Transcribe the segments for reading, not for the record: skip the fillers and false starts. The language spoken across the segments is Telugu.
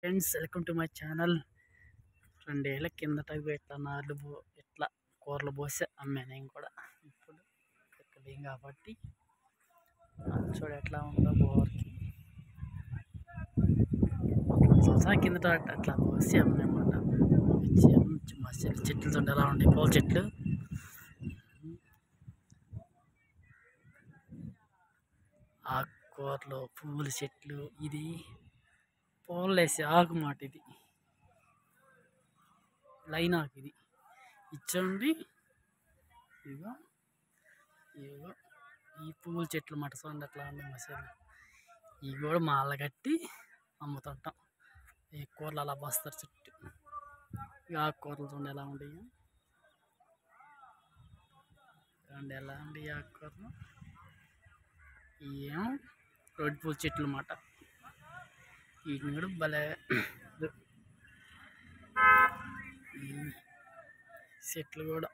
Friends, welcome to my channel. 2 ఏళ్ల కిందట ఇట్లా నార్లు ఇట్లా కూరలు పోసి అమ్మా. నేను కూడా ఇప్పుడు ఎక్కలేం కాబట్టి చూడు ఎట్లా ఉందో బోర్కి. 2 సంవత్సరాల కిందట అట్లా పోసి అమ్మన్నమాట. మస్తు చెట్లు చూడండి ఎలా ఉండే పూల చెట్లు. ఆకుకూరలు, పువ్వుల చెట్లు. ఇది పూలు వేసే ఆకు మాట. ఇది లైన్ ఆకు. ఇది ఇచ్చండి. ఇగో ఇగో ఈ పువ్వుల చెట్లు మాట చూడండి అట్లా ఉండే మసాలా. ఇవి కూడా మాల కట్టి అమ్ముతుంటాం. ఈ కూరలు అలా బస్తారు చుట్టూ. ఇక ఆకుకూరలు చూడండి ఎలా ఉండేవి. చూడండి ఎలా ఉండే ఆకుకూరలు. ఇవేం రోడ్డు పూల చెట్లు అన్నమాట. వీటిని కూడా భలే చెట్లు కూడా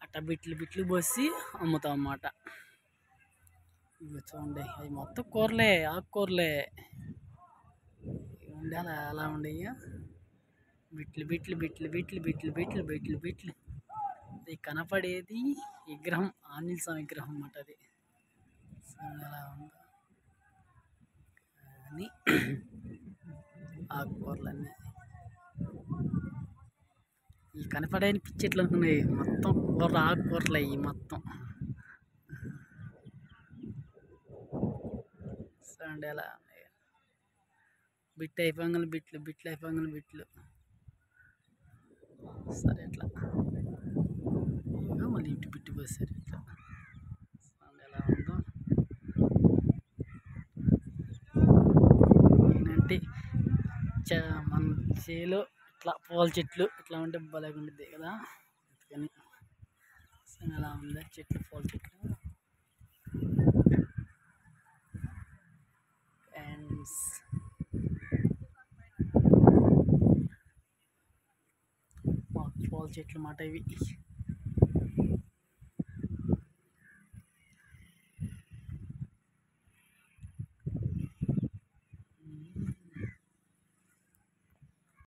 అట్లా బిట్లు పోసి అమ్ముతాం అన్నమాట. ఇవి చూడండి అవి మొత్తం కూరలే, ఆకుకూరలే ఉండాలి. అలా ఉండేవి బిట్లు. అది కనపడేది విగ్రహం, ఆంజనేయ స్వామి విగ్రహం అన్నమాట. అది ఎలా ఉందో కానీ ఆకుకూరలన్నీ ఈ కనపడని పిచ్చెట్లు అనుకున్నాయి. మొత్తం కూర ఆకుకూరలు అయ్యి మొత్తం. చూడండి ఎలా బిట్లు అయిపోగానే బిట్లు అయిపోగానే బిట్లు. సరే ఎట్లా మళ్ళీ ఇటు బిట్టు పోసారు. ఇట్లా చూడండి ఎలా ఉందో. ఏంటంటే మన చేలో ఇట్లా పూల చెట్లు ఇట్లా ఉంటే భలే ఉండిద్ది కదా. అందుకని ఎలా ఉంది చెట్లు, పూల చెట్లు. పూల చెట్లు మాట ఇవి.